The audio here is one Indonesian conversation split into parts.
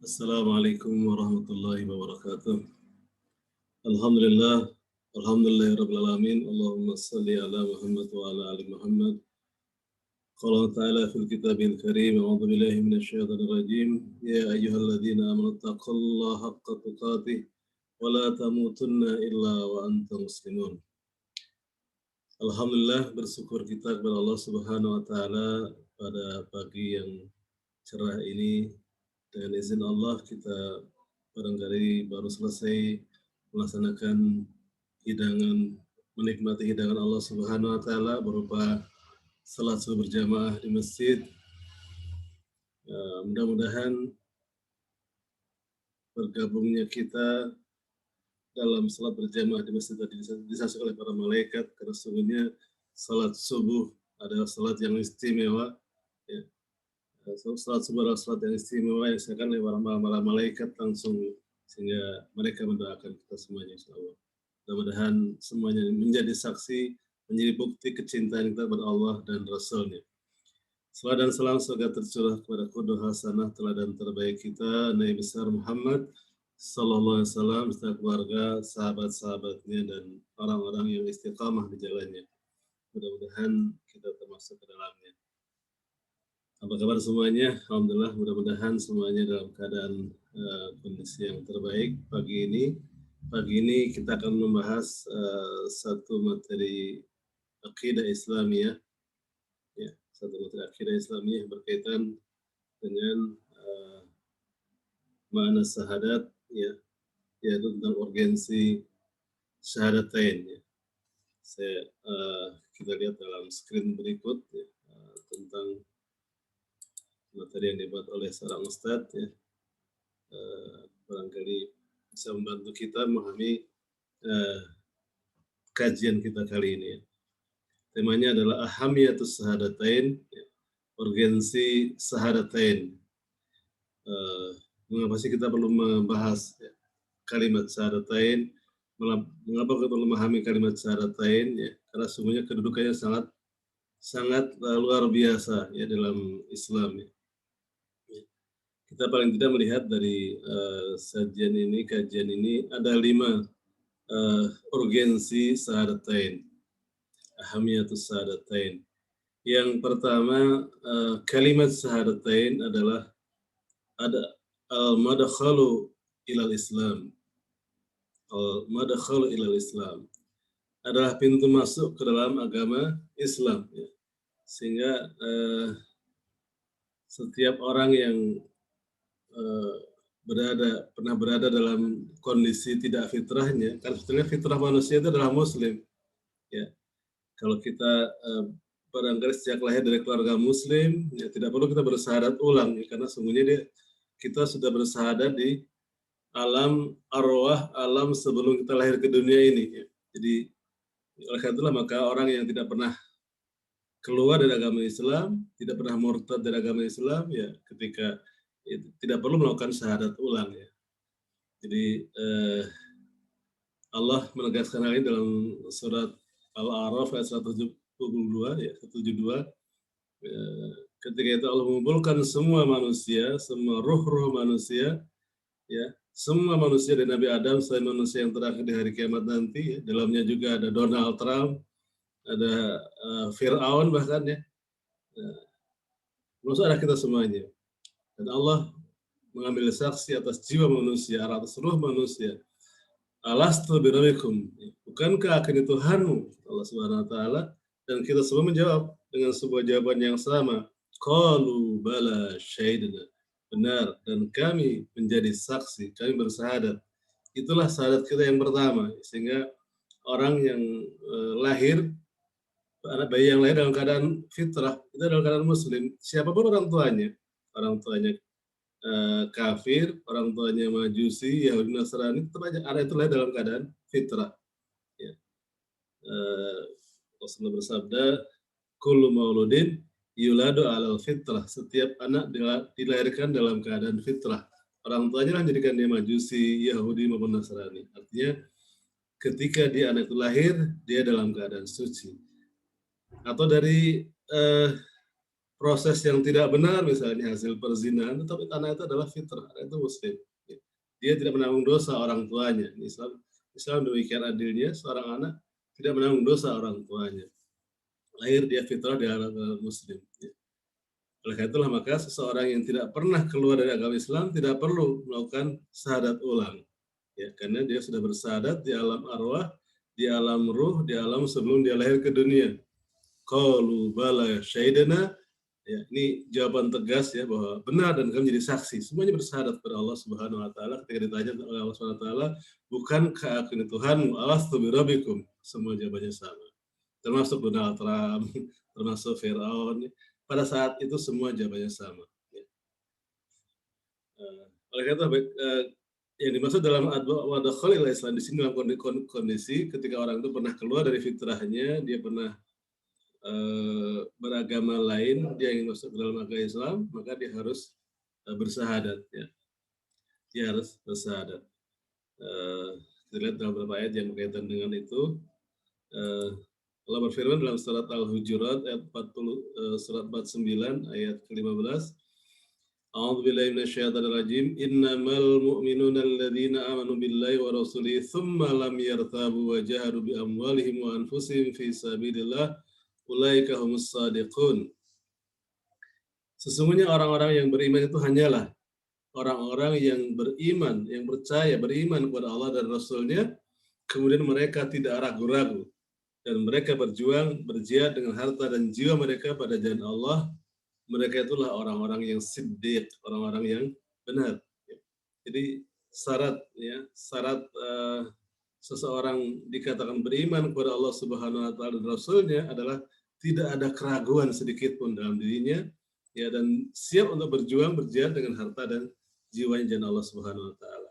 Assalamualaikum warahmatullahi wabarakatuh. Alhamdulillah, alhamdulillahirabbil alamin. Allahumma shalli ala Muhammad wa ala ali Muhammad. Qala ta'ala fil kitabil karim, a'udzu billahi minasyaitonir rajim. Ya ayyuhalladzina amanu taqullaha haqqa tuqatih wa la tamutunna illa wa antum muslimun. Alhamdulillah, bersyukur kita kepada Allah Subhanahu wa taala pada pagi yang cerah ini. Dengan izin Allah kita barangkali baru selesai melaksanakan hidangan, menikmati hidangan Allah Subhanahu wa taala berupa salat subuh berjamaah di masjid. Mudah-mudahan bergabungnya kita dalam salat berjamaah di masjid tadi disaksikan oleh para malaikat, karena sesungguhnya salat subuh adalah salat yang istimewa, ya. Salat subuh adalah salat yang istimewa yang disediakan oleh para malaikat langsung, sehingga mereka mendoakan kita semuanya, insyaallah. Mudah-mudahan semuanya menjadi saksi, menjadi bukti kecintaan kita kepada Allah dan Rasul-Nya. Salam dan salam semoga tercurah kepada qudwah hasanah teladan terbaik kita, Nabi besar Muhammad sallallahu alaihi wasallam, beserta keluarga, sahabat-sahabatnya dan orang-orang yang istiqamah di jalannya. Mudah-mudahan kita termasuk ke dalamnya. Apa kabar semuanya? Alhamdulillah, mudah-mudahan semuanya dalam keadaan kondisi yang terbaik pagi ini. Pagi ini kita akan membahas satu materi akidah Islamiyah, ya, satu materi akidah Islamiyah yang berkaitan dengan makna syahadat, ya, yaitu tentang urgensi syahadatain. Ya. Kita lihat dalam screen berikut, ya, tentang materi yang dibuat oleh seorang ustadz, ya, barangkali bisa membantu kita memahami kajian kita kali ini. Ya. Temanya adalah ahamiyatus syahadatain, ya, urgensi syahadatain. Mengapa sih kita perlu membahas, ya, kalimat syahadatain? Mengapa kita perlu memahami kalimat syahadatain? Ya, karena sungguhnya kedudukannya sangat luar biasa, ya, dalam Islam. Ya. Kita paling tidak melihat dari kajian ini ada 5 urgensi syahadatain, ahamiyatus syahadatain. Yang pertama, kalimat syahadatain adalah ada al-madkhalu ilal Islam. Al-madkhalu ilal Islam adalah pintu masuk ke dalam agama Islam, ya. Sehingga setiap orang yang pernah berada dalam kondisi tidak fitrahnya, kan sebetulnya fitrah manusia itu adalah muslim, ya. Kalau kita barangkali sejak lahir dari keluarga muslim, ya tidak perlu kita bersyahadat ulang, ya, karena sungguhnya kita sudah bersyahadat di alam arwah, alam sebelum kita lahir ke dunia ini, ya. Jadi oleh karena itulah maka orang yang tidak pernah keluar dari agama Islam, tidak pernah murtad dari agama Islam, ya ketika itu tidak perlu melakukan syahadat ulang, ya. Jadi Allah menegaskan hal ini dalam surat Al-A'raf ayat 172, ya, 172. Ketika itu Allah mengumpulkan semua manusia, semua ruh-ruh manusia, ya, semua manusia dari Nabi Adam sampai manusia yang terakhir di hari kiamat nanti, ya. Dalamnya juga ada Donald Trump, ada Fir'aun bahkan, ya. Maksud ada kita semuanya. Dan Allah mengambil saksi atas jiwa manusia, atas ruh manusia. Alastu birabbikum, bukankah akan itu Tuhanmu, Allah Subhanahu wa taala, dan kita semua menjawab dengan sebuah jawaban yang sama. Qalu bala syahidna. Benar, dan kami menjadi saksi, kami bersyahadat. Itulah syahadat kita yang pertama, sehingga orang yang lahir, bayi yang lahir dalam keadaan fitrah, itu dalam keadaan muslim, siapapun orang tuanya kafir, orang tuanya Majusi, Yahudi, Nasrani, tetap aja anak itu lahir dalam keadaan fitrah. Ya. Rasulullah bersabda, kullu mauludin yuladu alal fitrah. Setiap anak dilahirkan dalam keadaan fitrah. Orang tuanya lah menjadikan dia Majusi, Yahudi maupun Nasrani. Artinya ketika dia anak itu lahir, dia dalam keadaan suci. Atau dari proses yang tidak benar, misalnya hasil perzinahan, tetapi anak itu adalah fitrah, anak itu muslim. Dia tidak menanggung dosa orang tuanya. Islam demikian adilnya, seorang anak tidak menanggung dosa orang tuanya. Lahir dia fitrah, dia anak muslim. Oleh karena itulah maka seseorang yang tidak pernah keluar dari agama Islam tidak perlu melakukan syahadat ulang. Ya, karena dia sudah bersyahadat di alam arwah, di alam ruh, di alam sebelum dia lahir ke dunia. Qalu bala syahidana. Ya, ini jawaban tegas ya bahwa benar dan kami jadi saksi. Semuanya bersyahadat kepada Allah Subhanahu wa taala ketika ditanya oleh Allah Subhanahu wa taala, "Bukankah aku ini Tuhanmu? Alastu birabbikum?" Semua jawabannya sama. Termasuk Donald Trump, termasuk Firaun. Pada saat itu semua jawabannya sama. Ya. Oleh karena itu yang dimaksud dalam wadakhalil Islam di sini dalam kondisi ketika orang itu pernah keluar dari fitrahnya, dia pernah beragama lain, dia ingin masuk dalam agama Islam, maka dia harus bersahadat. Ya. Dia harus bersahadat. Kita lihat dalam beberapa ayat yang berkaitan dengan itu. Allah berfirman dalam surat Al-Hujurat ayat 40, surat 49 ayat ke-15. A'udzu billahi minasyaitonir rajim. Innamal mu'minuna alladzina amanu billahi wa rasulihi tsumma lam yartabu wa jahadu bi amwalihim wa anfusihim fi sabilillah ulaika humus shadiqun. Sesungguhnya orang-orang yang beriman itu hanyalah orang-orang yang beriman, yang percaya, beriman kepada Allah dan Rasul-Nya, kemudian mereka tidak ragu-ragu dan mereka berjuang, berjihad dengan harta dan jiwa mereka pada jalan Allah. Mereka itulah orang-orang yang siddiq, orang-orang yang benar. Jadi syarat seseorang dikatakan beriman kepada Allah Subhanahu wa taala dan Rasul-Nya adalah tidak ada keraguan sedikit pun dalam dirinya, ya, dan siap untuk berjuang, berjihad dengan harta dan jiwanya jalan Allah Subhanahu wa taala.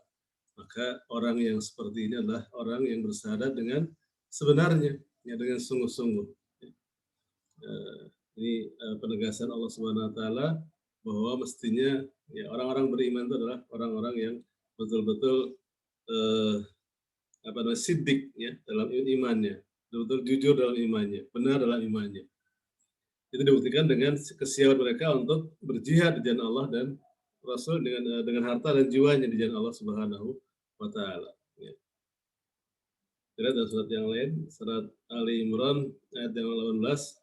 Maka orang yang seperti ini adalah orang yang bersyahadat dengan sebenarnya, ya, dengan sungguh-sungguh. Ini penegasan Allah Subhanahu wa taala bahwa mestinya ya orang-orang beriman itu adalah orang-orang yang betul-betul siddiq ya dalam imannya, betul-betul jujur dalam imannya, benar dalam imannya. Itu dibuktikan dengan kesiapan mereka untuk berjihad di jalan Allah dan Rasul dengan harta dan jiwanya di jalan Allah Subhanahu wa taala. Ya. Kita lihat surat yang lain, surat Ali Imran ayat yang 18.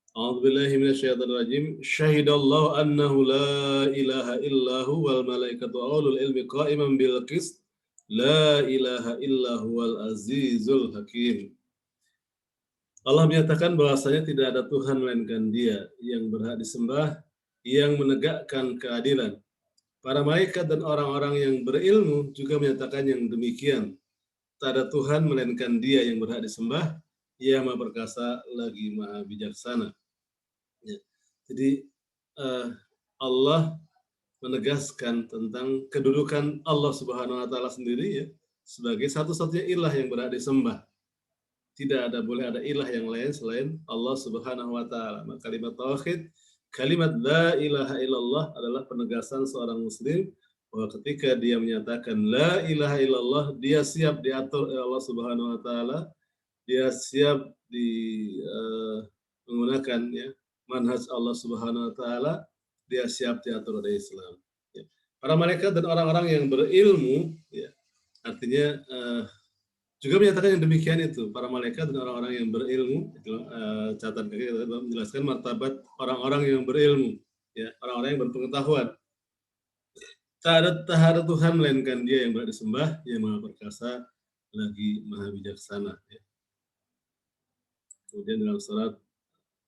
A'udzu billahi minasyaitonir rajim. Syahidallahu annahu la ilaha illahu wal malaikatu ulul ilmi qa'iman bil qist. La ilaha illa huwal azizul hakim. Allah menyatakan bahwasanya tidak ada Tuhan melainkan Dia yang berhak disembah, yang menegakkan keadilan. Para malaikat dan orang-orang yang berilmu juga menyatakan yang demikian. Tak ada Tuhan melainkan Dia yang berhak disembah, Ia Maha Perkasa lagi Maha Bijaksana. Ya. Jadi Allah menegaskan tentang kedudukan Allah Subhanahu wa taala sendiri ya sebagai satu-satunya ilah yang berhak disembah. Tidak boleh ada ilah yang lain selain Allah Subhanahu wa taala. Maka kalimat tauhid, kalimat la ilaha illallah adalah penegasan seorang muslim bahwa ketika dia menyatakan la ilaha illallah, dia siap diatur oleh Allah Subhanahu wa taala, dia siap menggunakan ya manhaj Allah Subhanahu wa taala, dia siap diatur oleh Islam. Ya. Para malaikat dan orang-orang yang berilmu, ya, artinya juga menyatakan yang demikian itu. Para malaikat dan orang-orang yang berilmu, itu catatan kaki menjelaskan martabat orang-orang yang berilmu, ya, orang-orang yang berpengetahuan. Tak ada Tuhan melainkan Dia yang berhak disembah, Yang Maha Perkasa lagi Maha Bijaksana. Ya. Kemudian dalam surat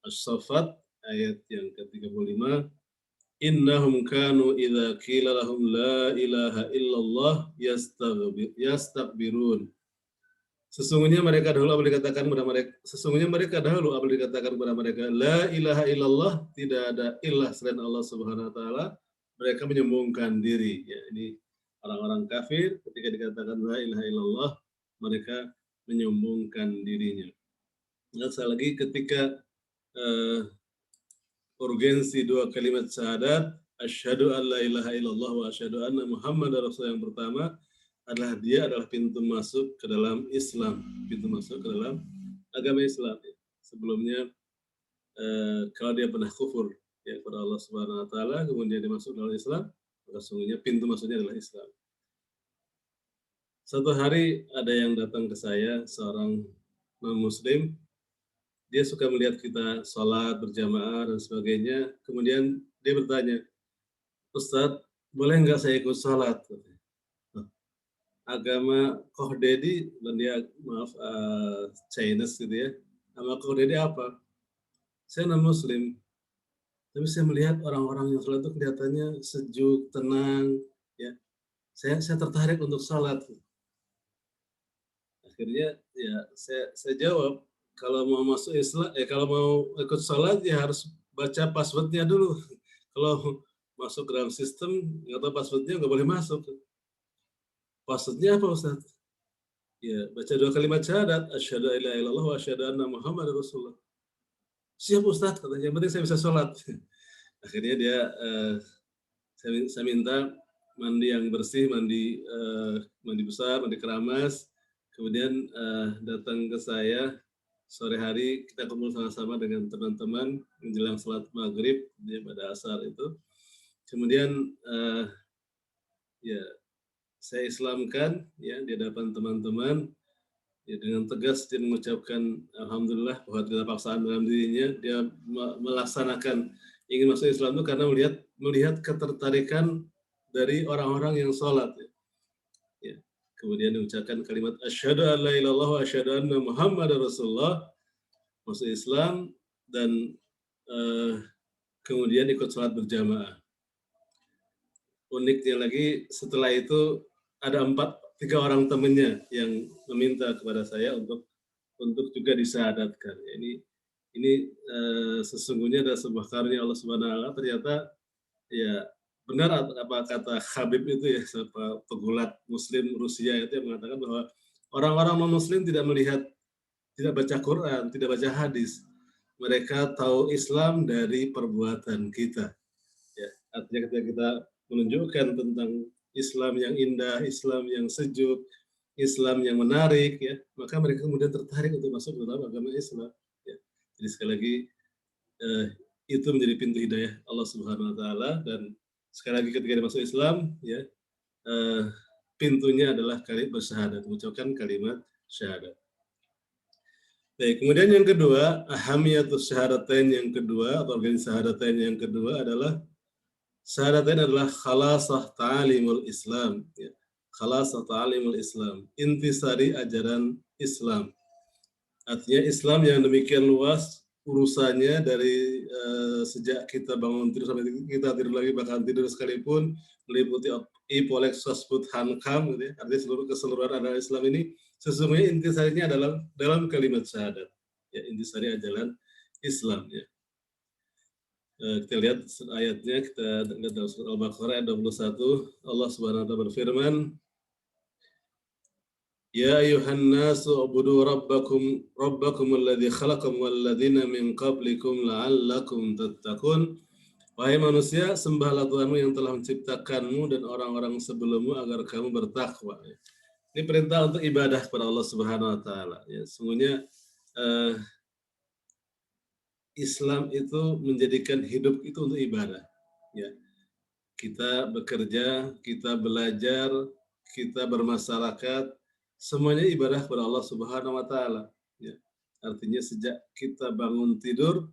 As-Saffat ayat yang ke-35, innahum kanu idza qila lahum la ilaha illallah yastakbirun. Sesungguhnya mereka dahulu apabila dikatakan kepada mereka la ilaha illallah, tidak ada ilah selain Allah Subhanahu wa taala, mereka menyombongkan diri. Ya, ini orang-orang kafir ketika dikatakan la ilaha illallah, mereka menyombongkan dirinya. Nah, sekali lagi ketika urgensi dua kalimat syahadat, asyhadu an la ilaha illallah wa asyhadu anna muhammadar rasul, yang pertama adalah dia adalah pintu masuk ke dalam Islam, pintu masuk ke dalam agama Islam. Sebelumnya kalau dia pernah kufur ya kepada Allah Subhanahu wa taala kemudian dia masuk dalam Islam, maka sungguhnya pintu masuknya adalah Islam. Suatu hari ada yang datang ke saya, seorang non-muslim, dia suka melihat kita sholat berjamaah dan sebagainya, kemudian dia bertanya, "Ustadz, boleh nggak saya ikut sholat?" Agama Koh Dedi, dan dia maaf Chinese gitu ya, agama Koh Dedi apa? Saya non-muslim, tapi saya melihat orang-orang yang sholat itu kelihatannya sejuk, tenang, ya. Saya tertarik untuk sholat. Akhirnya ya saya jawab, kalau mau masuk Islam, kalau mau ikut sholat ya harus baca passwordnya dulu. Kalau masuk ke dalam sistem nggak tahu passwordnya nggak boleh masuk. Passwordnya apa Ustaz? Ya baca 2 kalimat syahadat, asyhadu an la ilaha illallah wa asyhadu anna Muhammadar Rasulullah. Siap Ustaz katanya, yang penting saya bisa sholat. Akhirnya dia saya minta mandi yang bersih, mandi besar, mandi keramas, kemudian datang ke saya sore hari, kita kumpul sama-sama dengan teman-teman menjelang sholat maghrib pada asar itu. Kemudian ya saya islamkan ya di hadapan teman-teman, ya dengan tegas dia mengucapkan alhamdulillah bahwa tidak ada paksaan dalam dirinya, dia melaksanakan ingin masuk Islam itu karena melihat ketertarikan dari orang-orang yang sholat. Ya. Kemudian mengucapkan kalimat asyhadu an la ilaha illallah wa asyhadu anna Muhammadar Rasulullah, masuk Islam, dan kemudian ikut sholat berjamaah. Uniknya lagi setelah itu ada 3 orang temannya yang meminta kepada saya untuk juga disyahadatkan. Ini sesungguhnya ada sebuah karunia Allah Subhanahu wa taala. Ternyata ya benar apa kata Habib itu ya, pegulat Muslim Rusia itu yang mengatakan bahwa orang-orang non-Muslim tidak baca Quran, tidak baca hadis. Mereka tahu Islam dari perbuatan kita. Ya, artinya ketika kita menunjukkan tentang Islam yang indah, Islam yang sejuk, Islam yang menarik, ya, maka mereka kemudian tertarik untuk masuk ke dalam agama Islam. Ya. Jadi sekali lagi itu menjadi pintu hidayah Allah Subhanahu Wa Taala, dan sekali lagi ketika dia masuk Islam, ya pintunya adalah kalimat bersyahadat, mengucapkan kalimat syahadat. Baik, kemudian yang kedua, ahamiyatus syahadatain yang kedua atau organisasi syahadatain yang kedua adalah syahadatain adalah khalasah ta'alimul Islam, ya. Khalasah ta'alimul Islam, intisari ajaran Islam. Artinya Islam yang demikian luas urusannya dari sejak kita bangun tidur sampai kita tidur lagi, bahkan tidur sekalipun, meliputi ipolek sosbud hankam, gitu ya. Artinya seluruh keseluruhan ajaran Islam ini sesungguhnya intisarinya adalah dalam kalimat syahadat, ya, intisari ajaran Islam, ya. Kita lihat ayatnya, kita lihat dalam surat Al-Baqarah ayat 21, Allah Subhanahu wa taala berfirman, Ya ayuhan nasu ubudu rabbakum alladzi khalaqakum walladzina min qablikum la'allakum tattaqun. Wahai manusia, sembahlah Tuhanmu yang telah menciptakanmu dan orang-orang sebelummu agar kamu bertakwa. Ini perintah untuk ibadah kepada Allah Subhanahu wa taala. Ya, sungguhnya Islam itu menjadikan hidup itu untuk ibadah. Ya. Kita bekerja, kita belajar, kita bermasyarakat, semuanya ibadah kepada Allah Subhanahu wa taala. Ya. Artinya sejak kita bangun tidur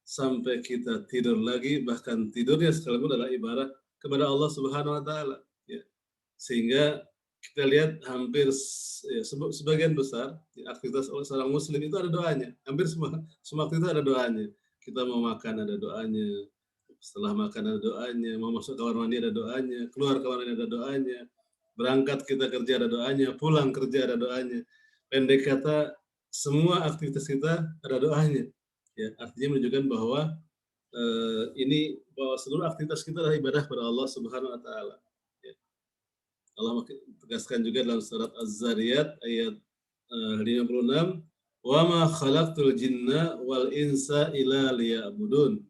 sampai kita tidur lagi, bahkan tidurnya sekalipun adalah ibadah kepada Allah Subhanahu wa taala. Ya. Sehingga kita lihat hampir ya, sebagian besar ya, aktivitas seorang muslim itu ada doanya. Hampir semua aktivitas ada doanya. Kita mau makan ada doanya, setelah makan ada doanya, mau masuk kamar mandi ada doanya, keluar kamar mandi ada doanya, berangkat kita kerja ada doanya, pulang kerja ada doanya. Pendek kata, semua aktivitas kita ada doanya. Ya, artinya menunjukkan bahwa bahwa seluruh aktivitas kita adalah ibadah kepada Allah Subhanahu wa taala. Ya. Allah tegaskan juga dalam surat Az-Zariyat ayat 56, "Wa ma khalaqtul jinna wal insa illa liya'budun."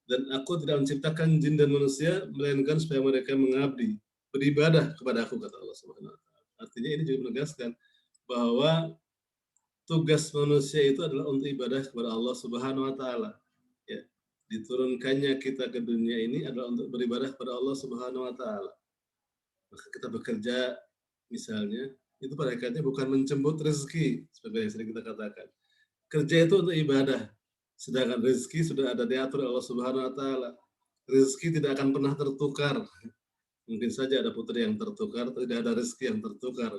Dan aku tidak menciptakan jin dan manusia melainkan supaya mereka mengabdi, beribadah kepada aku, kata Allah Subhanahu wa taala. Artinya ini juga menegaskan bahwa tugas manusia itu adalah untuk ibadah kepada Allah Subhanahu wa taala. Ya. Diturunkannya kita ke dunia ini adalah untuk beribadah kepada Allah Subhanahu wa taala. Maka kita bekerja misalnya itu pada hakikatnya bukan menjemput rezeki seperti yang sering kita katakan. Kerja itu untuk ibadah. Sedangkan rezeki sudah ada diatur Allah Subhanahu wa taala. Rezeki tidak akan pernah tertukar. Mungkin saja ada putri yang tertukar, tidak ada rezeki yang tertukar.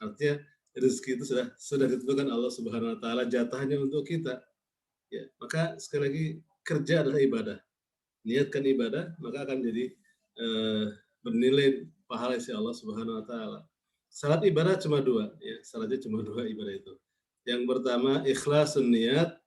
Artinya rezeki itu sudah ditentukan Allah Subhanahu wa taala jatahnya untuk kita. Ya, maka sekali lagi kerja adalah ibadah. Niatkan ibadah, maka akan jadi bernilai pahala si Allah Subhanahu wa taala. Syarat ibadah cuma dua, ya, syaratnya cuma dua ibadah itu. Yang pertama ikhlasun niat,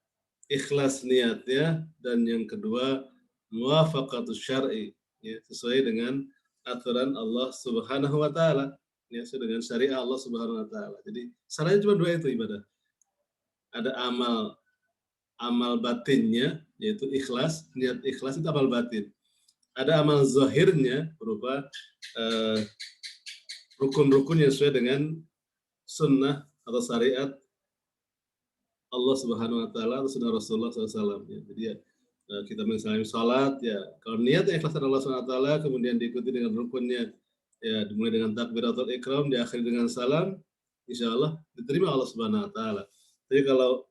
ikhlas niatnya, dan yang kedua muwafaqatus syar'i, ya, sesuai dengan aturan Allah Subhanahu wa taala, ya, sesuai dengan syariat Allah Subhanahu wa taala. Jadi syaratnya cuma dua itu ibadah. Ada amal batinnya yaitu ikhlas, niat ikhlas itu amal batin. Ada amal zahirnya berupa rukun-rukun yang sesuai dengan sunnah atau syariat Allah Subhanahu wa taala atau sunnah Rasulullah SAW. Ya. Jadi ya, kita misalnya salat, ya kalau niatnya ikhlas Allah Subhanahu wa taala, kemudian diikuti dengan rukunnya, ya dimulai dengan takbiratul ikram, diakhiri dengan salam, insya Allah diterima Allah Subhanahu wa taala. Jadi kalau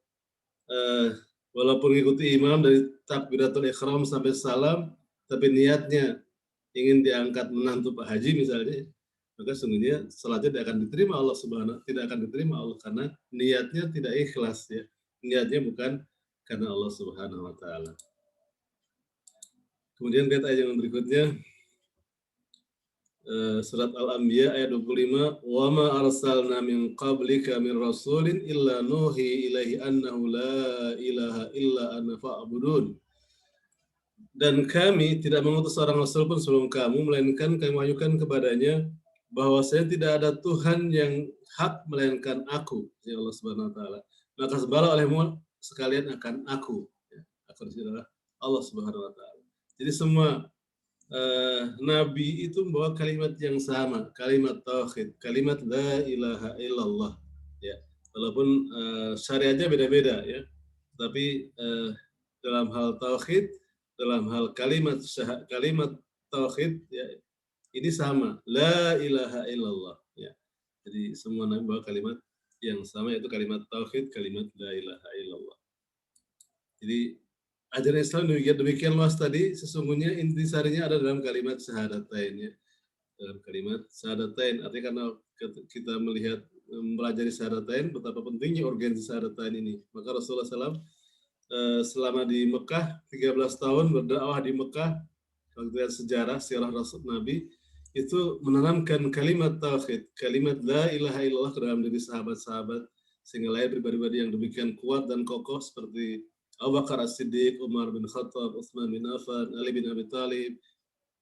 walaupun mengikuti imam dari takbiratul ikram sampai salam, tapi niatnya ingin diangkat menantu Pak Haji misalnya, maka sungguhnya salatnya tidak akan diterima Allah tidak akan diterima Allah karena niatnya tidak ikhlas, ya. Niatnya bukan karena Allah Subhanahu wa taala. Kemudian lihat ayat yang berikutnya, surat Al-Anbiya ayat 25, wa ma arsalna min qablika min rasulin illa nuhi ilaihi annahu la ilaha illa ana fa'budun. Dan kami tidak mengutus seorang rasul pun sebelum kamu, melainkan kami wahyukan kepadanya bahwasanya tidak ada Tuhan yang hak melainkan aku, ya Allah Subhanahu wa taala. Maka sembahlah olehmu sekalian akan aku. Ya, aku adalah Allah Subhanahu wa taala. Jadi semua nabi itu membawa kalimat yang sama, kalimat tauhid, kalimat la ilaha illallah. Ya, walaupun syariatnya beda-beda, ya. Tapi dalam hal tauhid, dalam hal kalimat tauhid, ya, ini sama, la ilaha illallah, ya. Jadi semua nabi bawa kalimat yang sama, yaitu kalimat tauhid, kalimat la ilaha illallah. Jadi ajaran Islam demikian luas tadi, sesungguhnya intisarinya ada dalam kalimat syahadatain, ya. Dalam kalimat syahadatain, artinya karena kita melihat mempelajari syahadatain, betapa pentingnya urgensi syahadatain ini. Maka Rasulullah SAW selama di Mekah 13 tahun berdakwah di Mekah, kalau kita lihat sejarah sirah Rasul Nabi itu menanamkan kalimat tauhid, kalimat la ilaha illallah ke dalam diri sahabat-sahabat, sehingga lahir pribadi-pribadi yang demikian kuat dan kokoh seperti Abu Bakar As-Siddiq, Umar bin Khattab, Utsman bin Affan, Ali bin Abi Thalib,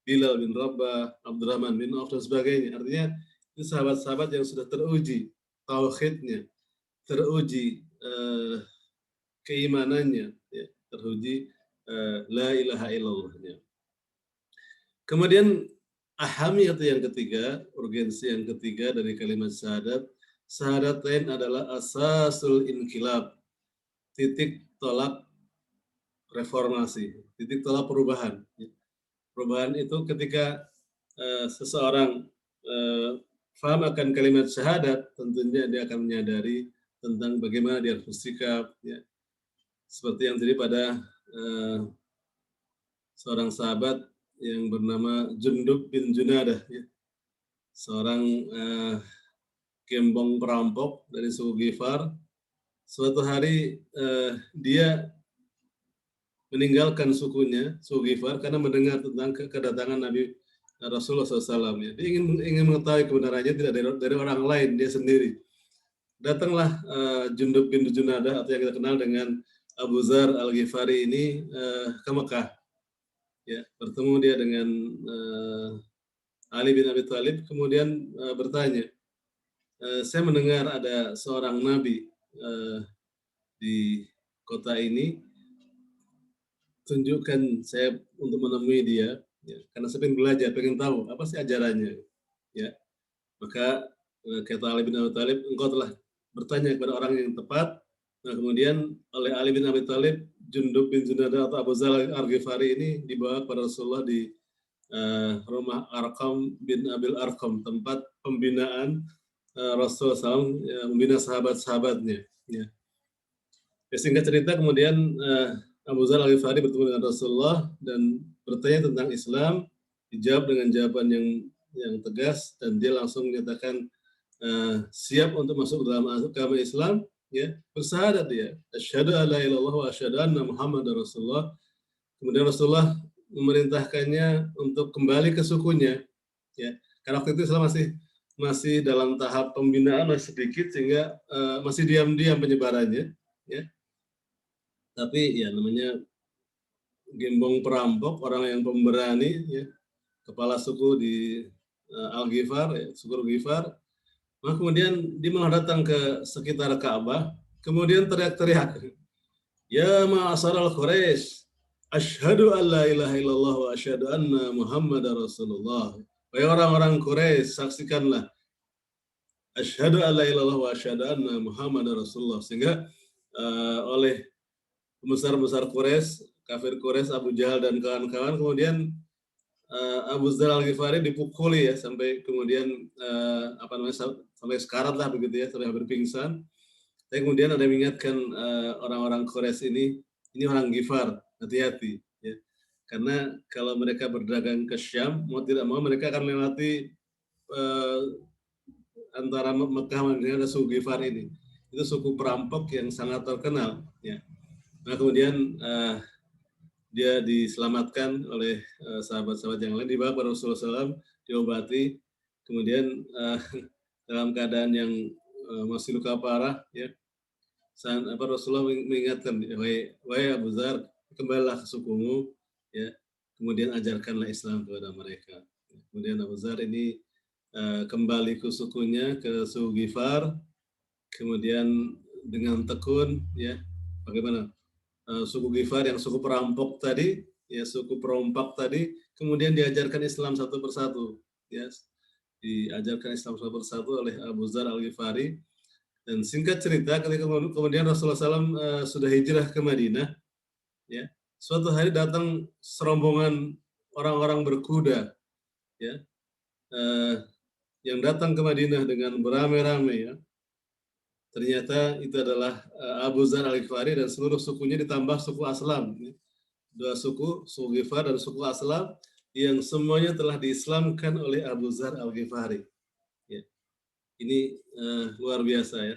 Bilal bin Rabah, Abdurrahman bin Auf, dan sebagainya. Artinya itu sahabat-sahabat yang sudah teruji tauhidnya, teruji keimanannya, ya, teruji la ilaha illallahnya. Kemudian ahamiyat yang ketiga, urgensi yang ketiga dari kalimat syahadat, syahadatain adalah asasul inkilab, titik tolak reformasi, titik tolak perubahan. Perubahan itu ketika seseorang paham akan kalimat syahadat, tentunya dia akan menyadari tentang bagaimana dia harus bersikap, ya. Seperti yang terjadi pada seorang sahabat yang bernama Jundub bin Junadah, ya. Seorang gembong perampok dari suku Ghifar. Suatu hari dia meninggalkan sukunya, suku Ghifar, karena mendengar tentang kedatangan Nabi Rasulullah SAW. Ya. Dia ingin mengetahui kebenarannya tidak dari orang lain, dia sendiri. Datanglah Jundub bin Junadah, atau yang kita kenal dengan Abu Zar Al-Ghifari ini ke Mekah. Ya, bertemu dia dengan Ali bin Abi Thalib, kemudian bertanya, saya mendengar ada seorang nabi di kota ini, tunjukkan saya untuk menemui dia, ya, karena saya ingin belajar, pengen tahu apa sih ajarannya, ya. Maka kata Ali bin Abi Thalib, engkau telah bertanya kepada orang yang tepat. Nah, kemudian oleh Ali bin Abi Thalib, Jundub bin Junadah atau Abu Dzar Al-Ghifari ini dibawa kepada Rasulullah di rumah Arqam bin Abil Arqam, tempat pembinaan Rasulullah SAW, membina sahabat-sahabatnya. Ya. Singkat cerita, kemudian Abu Dzar Al-Ghifari bertemu dengan Rasulullah dan bertanya tentang Islam, dijawab dengan jawaban yang tegas, dan dia langsung menyatakan siap untuk masuk dalam agama Islam, ya, bersyahadat dia, asyhadu alla ilaha illallah wa asyhadu anna Muhammadar Rasulullah. Kemudian Rasulullah memerintahkannya untuk kembali ke sukunya, ya, karena waktu itu Islam masih dalam tahap pembinaan, masih sedikit, sehingga masih diam-diam penyebarannya, ya. Tapi ya namanya gembong perampok, orang yang pemberani, ya, kepala suku di Al-Ghifar, ya, suku Al-Ghifar. Maka kemudian dia malah datang ke sekitar Ka'bah, kemudian teriak-teriak, ya ma'asyaral Quraisy, asyhadu an la ilaha illallah wa asyhadu anna Muhammadar Rasulullah. Wahai orang-orang Quraisy, saksikanlah, asyhadu an la ilaha illallah wa asyhadu anna Muhammadar Rasulullah. Sehingga oleh pembesar-besar Quraisy, kafir Quraisy, Abu Jahal dan kawan-kawan, kemudian Abu Dzar Al-Ghifari dipukuli, ya, sampai kemudian sampai sekarat lah begitu, ya, sampai hampir pingsan. Tapi kemudian ada yang mengingatkan orang-orang Quraisy ini orang Ghifar, hati-hati, ya. Karena kalau mereka berdagang ke Syam, mau tidak mau mereka akan melewati antara Mekah dan ada suku Ghifar ini. Itu suku perampok yang sangat terkenal, ya. Nah, kemudian dia diselamatkan oleh sahabat-sahabat yang lain, dibawa kepada Rasulullah SAW, diobati, kemudian dalam keadaan yang masih luka parah, ya, Rasulullah mengingatkan, wahai Abu Dzar, kembalilah ke sukumu, ya, kemudian ajarkanlah Islam kepada mereka. Kemudian Abu Dzar ini kembali ke sukunya, ke suku Ghifar, kemudian dengan tekun, ya, bagaimana suku Ghifar yang suku perampok tadi, ya, suku perompak tadi, kemudian diajarkan Islam satu persatu, ya, diajarkan Islam satu persatu oleh Abu Dzar Al-Ghifari. Dan singkat cerita, ketika kemudian Rasulullah SAW sudah hijrah ke Madinah, ya, suatu hari datang serombongan orang-orang berkuda, ya, yang datang ke Madinah dengan beramai-ramai, ya. Ternyata itu adalah Abu Dzar Al-Ghifari dan seluruh sukunya, ditambah suku Aslam, ya. Dua suku Ghifar dan suku Aslam, yang semuanya telah diislamkan oleh Abu Dzar Al-Ghifari. Ya. Ini luar biasa, ya,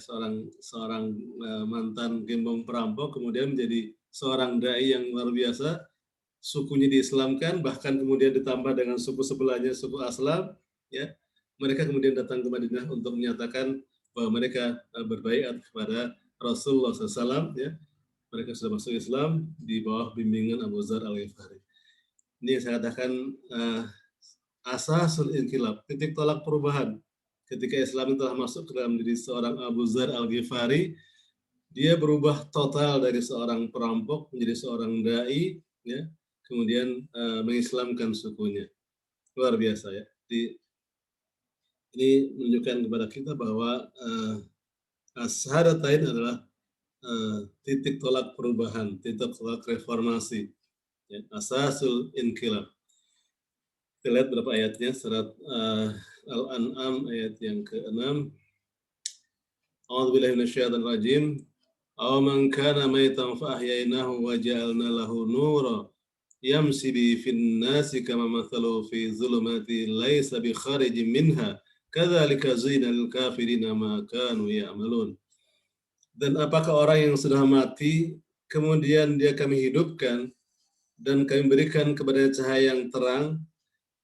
seorang mantan gembong perampok kemudian menjadi seorang dai yang luar biasa, sukunya diislamkan, bahkan kemudian ditambah dengan suku sebelahnya, suku Aslam, ya. Mereka kemudian datang ke Madinah untuk menyatakan bahwa mereka berbaiat kepada Rasulullah SAW, ya. Mereka sudah masuk Islam di bawah bimbingan Abu Dzar Al-Ghifari. Ini yang saya katakan asasul inqilab, titik tolak perubahan. Ketika Islam telah masuk ke dalam diri seorang Abu Dzar Al-Ghifari, dia berubah total dari seorang perampok menjadi seorang dai, ya, kemudian mengislamkan sukunya. Luar biasa, ya. Ini menunjukkan kepada kita bahwa asyhadatain adalah titik tolak perubahan, titik tolak reformasi, ya, asasul inqilab. Kita lihat berapa ayatnya, surat Al-An'am ayat yang ke-6. A'udzubillahi minasyaitonir rajim. Aw man kana maitan fa ahyainahu wa ja'alna lahu nuran yamshi bi fin nasi kama mathalu fi zulumati laisa bi kharijin minha kadzalika zina lil kafirina ma kanu ya'malun. Dan apakah orang yang sudah mati kemudian dia kami hidupkan dan kami berikan kepada cahaya yang terang,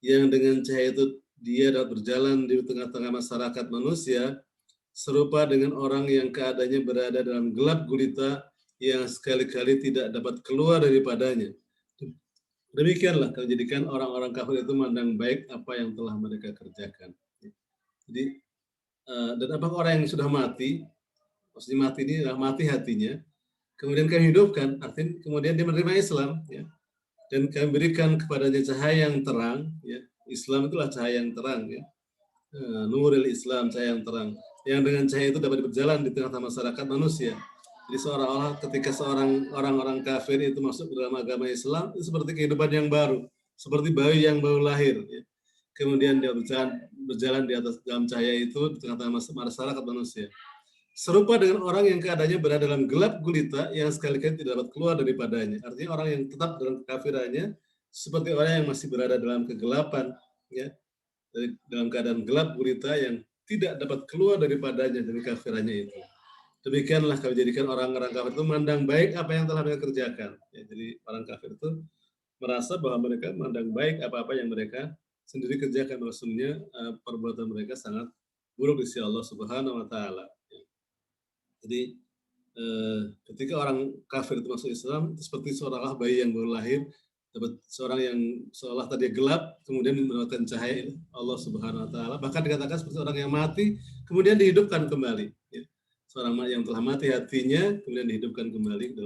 yang dengan cahaya itu dia dapat berjalan di tengah-tengah masyarakat manusia, serupa dengan orang yang keadaannya berada dalam gelap gulita yang sekali-kali tidak dapat keluar daripadanya. Demikianlah kalau jadikan orang-orang kafir itu memandang baik apa yang telah mereka kerjakan. Jadi, dan apakah orang yang sudah mati, maksudnya mati ini adalah mati hatinya, kemudian kami hidupkan, artinya kemudian dia menerima Islam, ya, dan kami berikan kepadanya cahaya yang terang, ya. Islam itulah cahaya yang terang, ya. Nuril Islam, cahaya yang terang. yang dengan cahaya itu dapat berjalan di tengah-tengah masyarakat manusia. Jadi seolah-olah ketika orang-orang kafir itu masuk dalam agama Islam, itu seperti kehidupan yang baru, seperti bayi yang baru lahir. Ya. Kemudian dia berjalan di atas dalam cahaya itu di tengah-tengah masyarakat manusia. Serupa dengan orang yang keadaannya berada dalam gelap gulita yang sekali-kali tidak dapat keluar daripadanya. Artinya orang yang tetap dalam kekafirannya seperti orang yang masih berada dalam kegelapan, ya, dalam keadaan gelap gulita yang tidak dapat keluar daripadanya dari kafirannya itu. Demikianlah kami jadikan orang-orang kafir itu memandang baik apa yang telah mereka kerjakan. Ya, jadi orang kafir itu merasa bahwa mereka memandang baik apa-apa yang mereka sendiri kerjakan. Maksudnya perbuatan mereka sangat buruk di sisi Allah Subhanahu wa Ta'ala. Jadi ketika orang kafir itu masuk Islam, itu seperti seorang bayi yang baru lahir, dapat seorang yang seolah tadi gelap, kemudian mendapatkan cahaya Allah Subhanahu Wa Taala. Bahkan dikatakan seperti orang yang mati, kemudian dihidupkan kembali. Ya. Seorang yang telah mati hatinya, kemudian dihidupkan kembali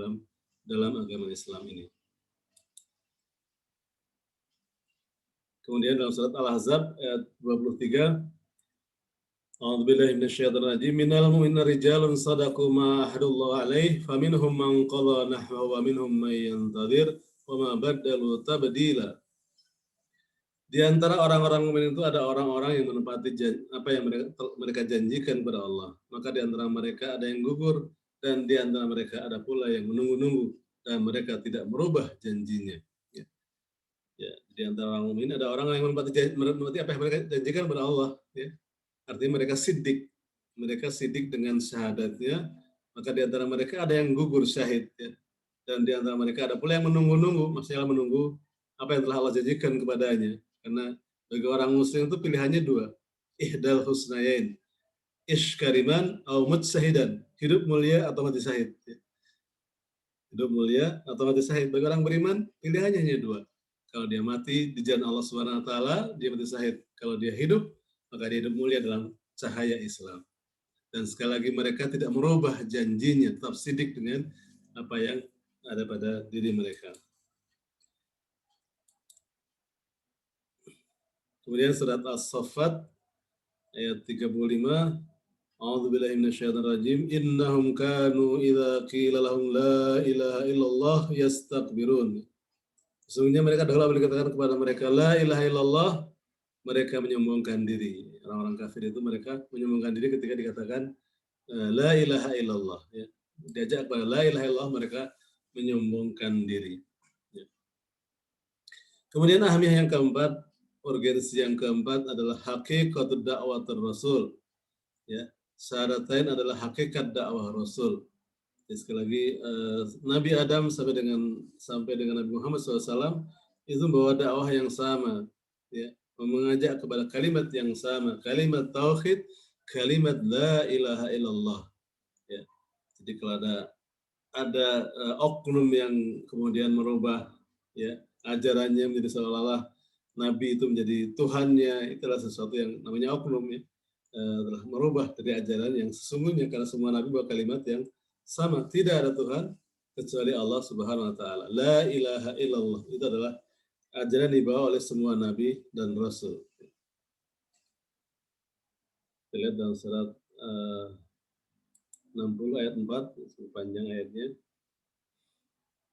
dalam agama Islam ini. Kemudian dalam surat Al-Ahzab ayat 23, A'udzubillahi minasyaitonir rajim. Minal mu'minina rijalun shadaqu ma ahadullah alaih faminhum man qada nahbahu wa minhum man yantadhir wa ma baddalu tabdila. Di antara orang-orang mukmin itu ada orang-orang yang menepati apa yang mereka janjikan kepada Allah. Maka di antara mereka ada yang gugur dan di antara mereka ada pula yang menunggu-nunggu dan mereka tidak merubah janjinya. Ya, di antara orang mukmin ada orang yang menepati apa yang mereka janjikan kepada Allah. Ya. Artinya mereka sidik dengan syahadatnya, maka di antara mereka ada yang gugur syahid, ya. Dan di antara mereka ada pula yang menunggu-nunggu, maksudnya menunggu apa yang telah Allah janjikan kepadanya. Karena bagi orang muslim itu pilihannya dua, ihdal husnayain, ishkariman au mutsahidan, hidup mulia atau mati syahid. Ya. Hidup mulia atau mati syahid. Bagi orang beriman pilihannya hanya dua. Kalau dia mati di jalan Allah Subhanahu wa Ta'ala, dia mati syahid. Kalau dia hidup, maka dia hidup mulia dalam cahaya Islam. Dan sekali lagi mereka tidak merubah janjinya, tetap sidik dengan apa yang ada pada diri mereka. Kemudian surat As-Saffat ayat 35, A'udzubillahi minasyaitonir rajim. Innahum kanu idza qila lahum la ilaha illallah yastakbirun. Sesungguhnya mereka dahulu dikatakan kepada mereka la ilaha illallah, mereka menyombongkan diri. Orang-orang kafir itu mereka menyombongkan diri ketika dikatakan la ilaha illallah. Ya. Diajak kepada la ilaha illallah, mereka menyombongkan diri. Ya. Kemudian ahmiyah yang keempat, urgensi yang keempat adalah hakikatul da'watur rasul. Ya. Syahadatain adalah hakikat dakwah Rasul. Jadi sekali lagi Nabi Adam sampai dengan Nabi Muhammad SAW itu membawa dakwah yang sama. Ya. Mengajak kepada kalimat yang sama, kalimat tauhid, kalimat la ilaha illallah. Ya. Jadi kalau ada oknum yang kemudian merubah ya ajarannya menjadi seolah-olah Nabi itu menjadi Tuhannya, itulah sesuatu yang namanya oknum ya. Telah merubah dari ajaran yang sesungguhnya, karena semua Nabi bawa kalimat yang sama, tidak ada Tuhan kecuali Allah Subhanahu Wa Taala. La ilaha illallah itu adalah ajaran dibawa oleh semua nabi dan rasul. Kita lihat dalam surat 60 ayat 4, panjang ayatnya.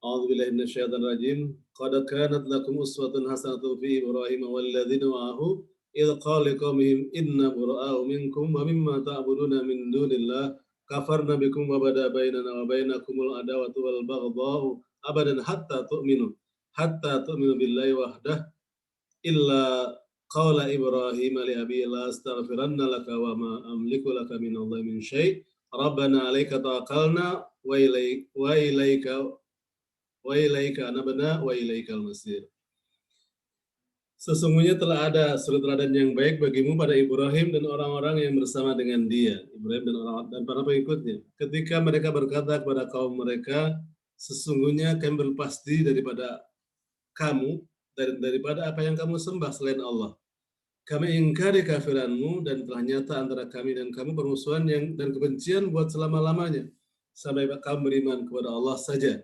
A'udzubillahi minasyaitonir rajim. Qad kanat lakum uswatun hasanatun fi Ibrahim wal ladzina ma'ahu idz qala liqaumihim inna bura'a'u minkum wa mimma ta'buduna min dunillah kafarna bikum wa bada bainana wa bainakumul adawatu wal baghdha'u abadan hatta tu'minu billahi wahdah illa qala Ibrahim li abi la astaghfiranna laka wa ma amliku laka min Allah min syai' rabbana 'alaika tawakkalna wa ilaika anabna wa ilaikal masir. Sesungguhnya telah ada suri teladan yang baik bagimu pada Ibrahim dan orang-orang yang bersama dengan dia, Ibrahim dan para pengikutnya. Ketika mereka berkata kepada kaum mereka, sesungguhnya kami berlepas diri daripada kamu daripada apa yang kamu sembah selain Allah. Kami ingkari kafiranmu dan telah nyata antara kami dan kamu permusuhan dan kebencian buat selama-lamanya sampai kamu beriman kepada Allah saja.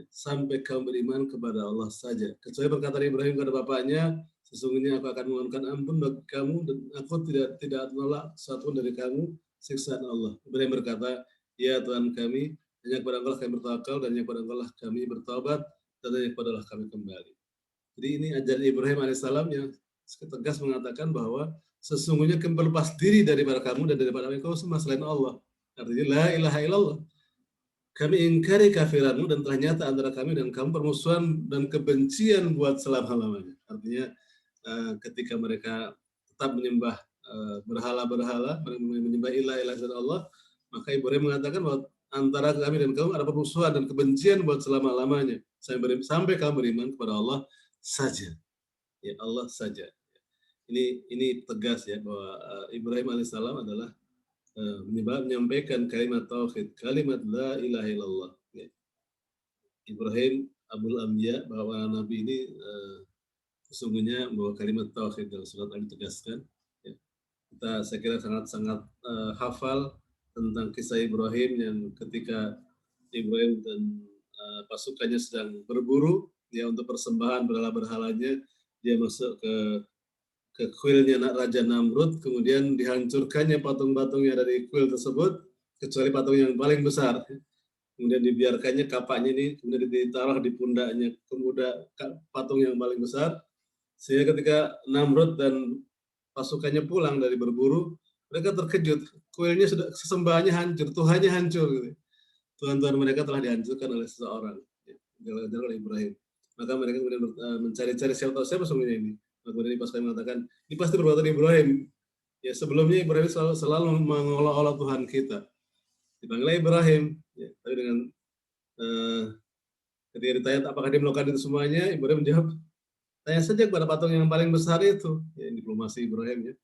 Sampai kamu beriman kepada Allah saja. Kecuali perkataan Ibrahim kepada bapaknya, sesungguhnya aku akan memohonkan ampun bagi kamu dan aku tidak menolak sesuatu dari kamu siksaan Allah. Ibrahim berkata, ya Tuhan kami, hanya kepada Engkau kami bertawakal, dan hanya kepada Engkau kami bertobat, dan hanya kepada Allah kami kembali. Jadi ini ajaran Ibrahim alaihissalam yang tegas mengatakan bahwa sesungguhnya kami berlepas diri daripada kamu dan daripada engkau semua selain Allah. Artinya la ilaha illallah. Kami ingkari kafiranmu dan ternyata antara kami dan kamu permusuhan dan kebencian buat selama-lamanya. Artinya ketika mereka tetap menyembah berhala-berhala, menyembah ilah-ilah selain Allah, maka Ibrahim mengatakan bahwa antara kami dan kamu ada permusuhan dan kebencian buat selama-lamanya. Sampai kamu beriman kepada Allah saja. Ya Allah saja. Ini tegas ya bahwa Ibrahim alaihissalam adalah menyampaikan kalimat tauhid, kalimat la ilaha illallah. Ya. Ibrahim Abul Anbiya, bahwa Nabi ini sesungguhnya bahwa kalimat tauhid dalam surat yang ditegaskan. Ya. Saya kira sangat-sangat hafal tentang kisah Ibrahim yang ketika Ibrahim dan pasukannya sedang berburu ya untuk persembahan berhala-berhalanya, dia masuk ke kuilnya Raja Namrud, kemudian dihancurkannya patung-patung yang ada di kuil tersebut, kecuali patung yang paling besar. Kemudian dibiarkannya kapaknya ini, kemudian ditaruh di pundaknya pemuda patung yang paling besar, sehingga ketika Namrud dan pasukannya pulang dari berburu, mereka terkejut, kuilnya sudah, sesembahannya hancur, Tuhannya hancur. Gitu. Tuhan-Tuhan mereka telah dihancurkan oleh seseorang, oleh Ibrahim. Maka mereka kemudian mencari-cari siapa sebenarnya ini. Kemudian pasukan mengatakan, ini pasti perbuatan Ibrahim. Ya sebelumnya Ibrahim selalu mengolah-olah Tuhan kita. Dipanggil Ibrahim. Ya, tapi dengan ketika ditanya apakah dia melakukan itu semuanya, Ibrahim menjawab, tanya saja kepada patung yang paling besar itu. Ya, diplomasi Ibrahim ya.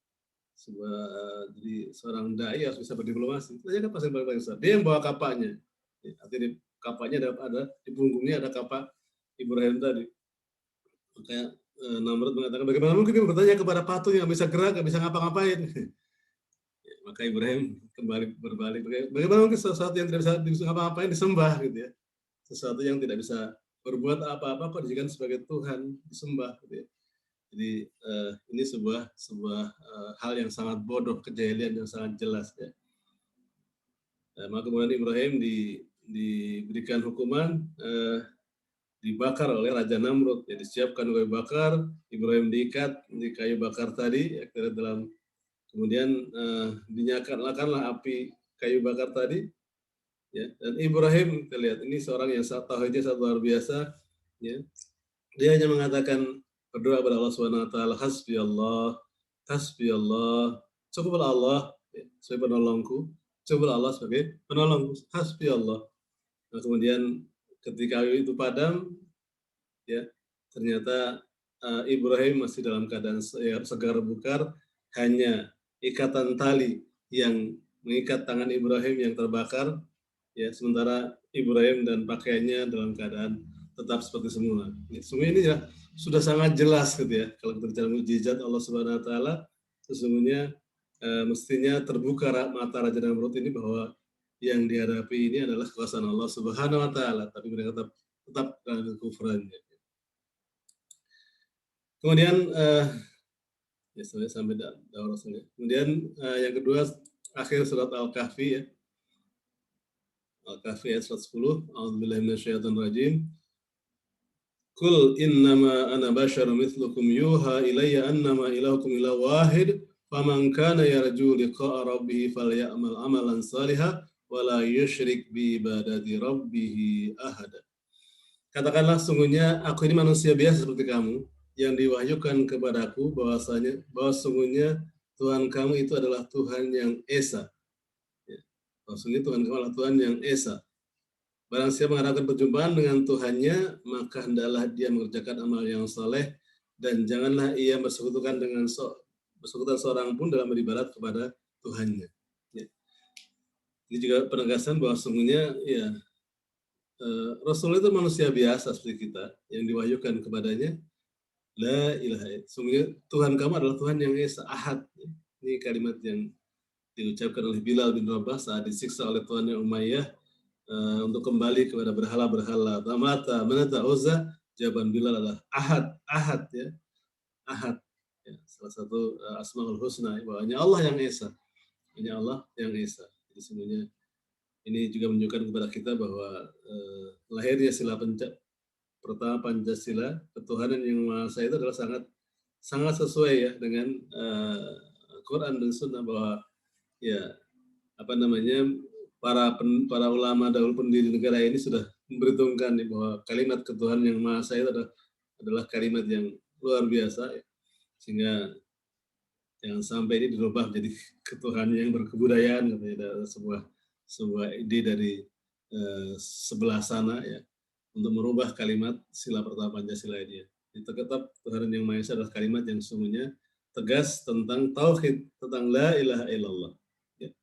Jadi seorang dai harus bisa berdiplomasi. Tanya kan patung yang paling besar. Dia yang bawa kapaknya. Ya, artinya kapaknya ada di punggungnya ada kapak Ibrahim tadi. Maka Namrud mengatakan, bagaimana mungkin dia bertanya kepada patung yang bisa gerak, yang bisa ngapa-ngapain? Ya, maka Ibrahim berbalik. Bagaimana mungkin sesuatu yang tidak bisa ngapa-ngapain disembah gitu ya? Sesuatu yang tidak bisa berbuat apa-apa kok dijadikan sebagai Tuhan, disembah gitu ya. Jadi ini sebuah hal yang sangat bodoh, kejahilian yang sangat jelas ya. Maka kemudian Ibrahim diberikan hukuman, dibakar oleh Raja Namrud. Ya, disiapkan kayu bakar, Ibrahim diikat di kayu bakar tadi, ya, kemudian dinyalakanlah api kayu bakar tadi. Ya, dan Ibrahim, kita lihat ini seorang yang tauhidnya sangat luar biasa. Ya. Dia hanya mengatakan, berdoa kepada Allah Subhanahu Wa Taala, Hasbi Allah, cukuplah Allah ya, sebagai penolongku, cukuplah Allah sebagai penolongku, Hasbi Allah. Nah, kemudian ketika itu padam, ya ternyata Ibrahim masih dalam keadaan segar bukar, hanya ikatan tali yang mengikat tangan Ibrahim yang terbakar, ya sementara Ibrahim dan pakaiannya dalam keadaan tetap seperti semula. Ya, semua ini ya sudah sangat jelas gitu ya. Kalau kita bicara mukjizat Allah Subhanahu Wa Taala, sesungguhnya mestinya terbuka mata Raja Namrud ini bahwa yang dihadapi ini adalah kekuasaan Allah Subhanahu Wa Taala, tapi mereka tetap dalam kekufurannya. Kemudian ya sampai daurah saja. Kemudian yang kedua akhir surat Al-Kahfi ya. Al-Kahfi ayat 110. A'udzubillahi minasyaitonir rajim. Qul innama ana basyarum mithlukum yuha ilayya annama ilahukum ilahu wahid faman kana yarju liqa'a rabbih falyamal amalan salihan wa la yusyrik bi ibadati rabbih ahada. Katakanlah sungguhnya aku ini manusia biasa seperti kamu yang diwahyukan kepadaku bahwa sungguhnya Tuhan kamu itu adalah Tuhan yang Esa. Ya. Sungguhnya Tuhan kamu adalah Tuhan yang Esa. Barang siapa mengharapkan perjumpaan dengan Tuhannya, maka hendaklah dia mengerjakan amal yang saleh dan janganlah ia bersekutukan seorang pun dalam beribadat kepada Tuhannya. Ya. Ini juga penegasan bahwa sungguhnya ya Rasul itu manusia biasa seperti kita yang diwahyukan kepadanya. La ilaha illallah. Sungguhnya Tuhan kamu adalah Tuhan yang Esa, Ahad. Ini kalimat yang diucapkan oleh Bilal bin Rabah saat disiksa oleh tuannya Umayyah untuk kembali kepada berhala-berhala. Tamata, Manata, Uzza. Jawaban Bilal adalah Ahad ya. Ahad. Ya, salah satu Asmaul Husna, bahwa hanya Allah yang Esa. hanya Allah yang esa. Jadi sebenarnya ini juga menunjukkan kepada kita bahwa lahirnya sila pertama Pancasila, ketuhanan yang Maha Esa itu adalah sangat sesuai ya dengan Quran dan Sunnah, bahwa ya apa namanya para ulama dahulu pendiri negara ini sudah memperhitungkan nih bahwa kalimat ketuhanan yang Maha Esa itu adalah kalimat yang luar biasa ya. Sehingga jangan sampai ini dirubah menjadi ketuhanan yang berkebudayaan, katanya sebuah ide dari sebelah sana ya, untuk merubah kalimat sila pertama Pancasila ini ya. Itu tetap Tuhan yang Maha Esa adalah kalimat yang sesungguhnya tegas tentang tauhid, tentang la ilaha illallah. Ya.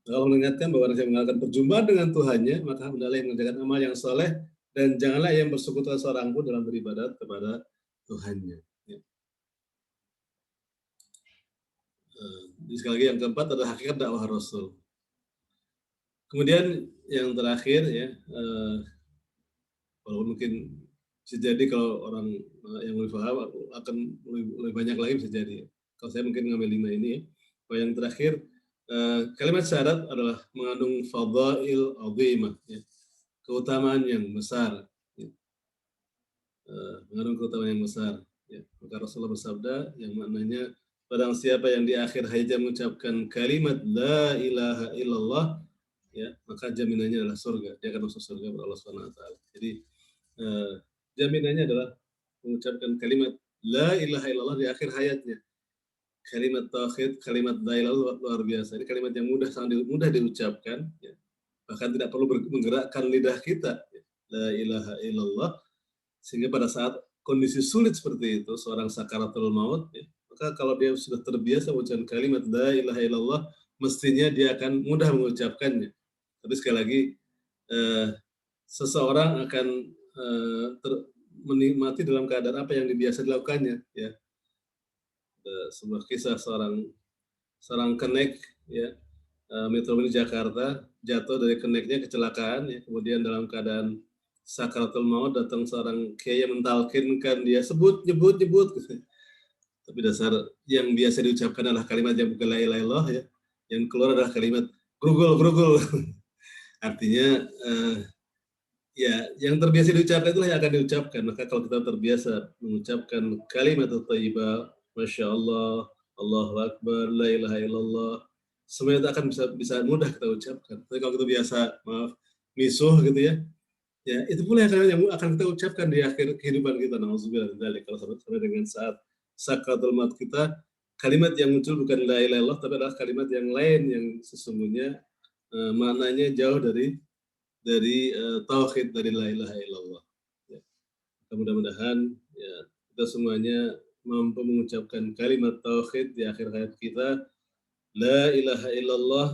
Kalau mengingatkan bahwa orang yang mengalami perjumpaan dengan Tuhannya, maka hendaklah yang mengerjakan amal yang soleh, dan janganlah yang bersekutu seorang pun dalam beribadat kepada Tuhannya. Ya. Sekali lagi yang keempat adalah hakikat dakwah Rasul. Kemudian yang terakhir ya, walaupun mungkin bisa jadi kalau orang yang lebih paham akan lebih banyak lagi bisa jadi. Kalau saya mungkin ngambil 5 ini ya. Kalau yang terakhir, kalimat syahadat adalah mengandung fadail azimah ya, keutamaan yang besar ya. Mengandung keutamaan yang besar ya. Maka Rasulullah bersabda yang maknanya, barang siapa yang di akhir hayatnya mengucapkan kalimat la ilaha illallah ya, maka jaminannya adalah surga, dia akan masuk surga kepada Allah Subhanahu wa taala. Jadi jaminannya adalah mengucapkan kalimat la ilaha illallah di akhir hayatnya. Kalimat tauhid, kalimat la ilaha illallah luar biasa. Ini kalimat yang sangat mudah diucapkan ya. Bahkan tidak perlu menggerakkan lidah kita ya. La ilaha illallah, sehingga pada saat kondisi sulit seperti itu, seorang sakaratul maut ya, maka kalau dia sudah terbiasa mengucapkan kalimat la ilaha illallah, mestinya dia akan mudah mengucapkannya. Tapi sekali lagi, seseorang akan menikmati dalam keadaan apa yang biasa dilakukannya ya. Sebuah kisah seorang kenek ya, Metro Mini Jakarta, jatuh dari keneknya, kecelakaan ya, kemudian dalam keadaan sakaratul maut datang seorang kiai yang mentalkinkan dia nyebut gitu. Tapi dasar yang biasa diucapkan adalah kalimat yang bukan la ilaha illallah ya, yang keluar adalah kalimat grugul artinya ya, yang terbiasa diucapkan itulah yang akan diucapkan. Maka kalau kita terbiasa mengucapkan kalimat thayyibah, Masya Allah, Allahu Akbar, La ilaha illallah, semuanya itu akan bisa mudah kita ucapkan. Tapi kalau kita biasa, misuh gitu ya, ya itu pula yang akan kita ucapkan di akhir kehidupan kita. Nauzubillah min dzalik. Kalau sampai dengan saat sakaratul maut kita, kalimat yang muncul bukan la ilaha illallah, tapi adalah kalimat yang lain yang sesungguhnya maknanya jauh dari tauhid, dari la ilaha illallah. Ya. Mudah-mudahan ya, kita semuanya mampu mengucapkan kalimat tauhid di akhir hayat kita, la ilaha illallah,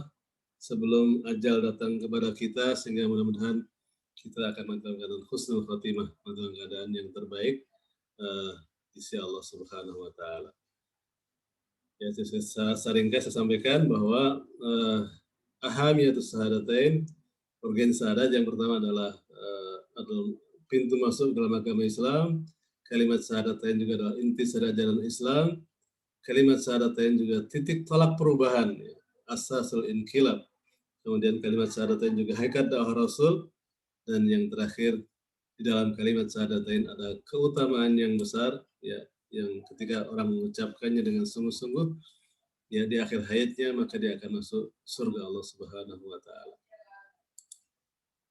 sebelum ajal datang kepada kita, sehingga mudah-mudahan kita akan mendapatkan husnul khatimah, dalam keadaan yang terbaik di sisi Allah Subhanahu wa taala. Ya, seringkali saya sampaikan bahwa ahamiyatus syahadatain, urgensi syahadat yang pertama adalah pintu masuk dalam agama Islam. Kalimat syahadatain juga adalah inti jalan Islam. Kalimat syahadatain juga titik tolak perubahan, ya, asasul inqilab. Kemudian kalimat syahadatain juga hakikat dakwah Rasul, dan yang terakhir di dalam kalimat syahadatain ada keutamaan yang besar ya, yang ketika orang mengucapkannya dengan sungguh-sungguh ya, di akhir hayatnya maka dia akan masuk surga Allah Subhanahu wa taala.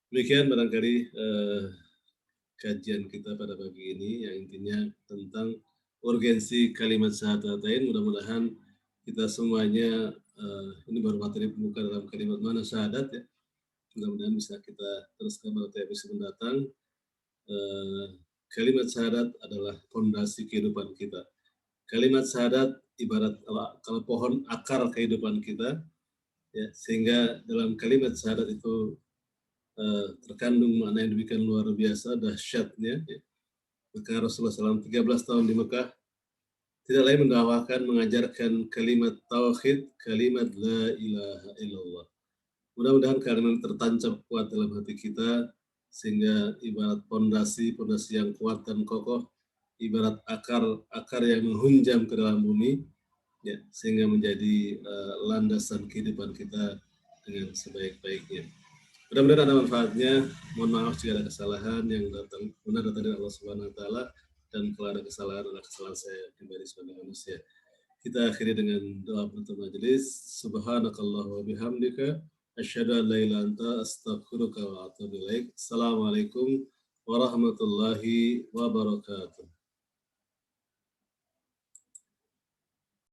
Demikian barangkali kajian kita pada pagi ini, yang intinya tentang urgensi kalimat syahadatain. Mudah-mudahan kita semuanya, ini baru materi pembuka dalam kalimat mana syahadat ya. Mudah-mudahan bisa kita teruskan pada episode mendatang. Kalimat syahadat adalah fondasi kehidupan kita. Kalimat syahadat ibarat kalau pohon akar kehidupan kita ya, sehingga dalam kalimat syahadat itu terkandung makna yang demikian luar biasa dahsyatnya ya. Maka Rasulullah SAW 13 tahun di Mekah tidak lain mendakwakan, mengajarkan kalimat tauhid, kalimat la ilaha illallah. Mudah-mudahan kalimat tertancap kuat dalam hati kita, sehingga ibarat pondasi yang kuat dan kokoh, ibarat akar yang menghunjam ke dalam bumi, ya, sehingga menjadi landasan kehidupan kita dengan sebaik-baiknya. Mudah-mudahan ada manfaatnya. Mohon maaf jika ada kesalahan yang benar datang dari Allah Subhanahu Wa Taala, dan kalau ada kesalahan adalah kesalahan saya pribadi sebagai manusia. Kita akhiri dengan doa penutup majelis. Subhanakallah wa bihamdika asyhadu an la ilaha illa anta astaghfiruka wa atubu ilaik. Assalamualaikum warahmatullahi wabarakatuh.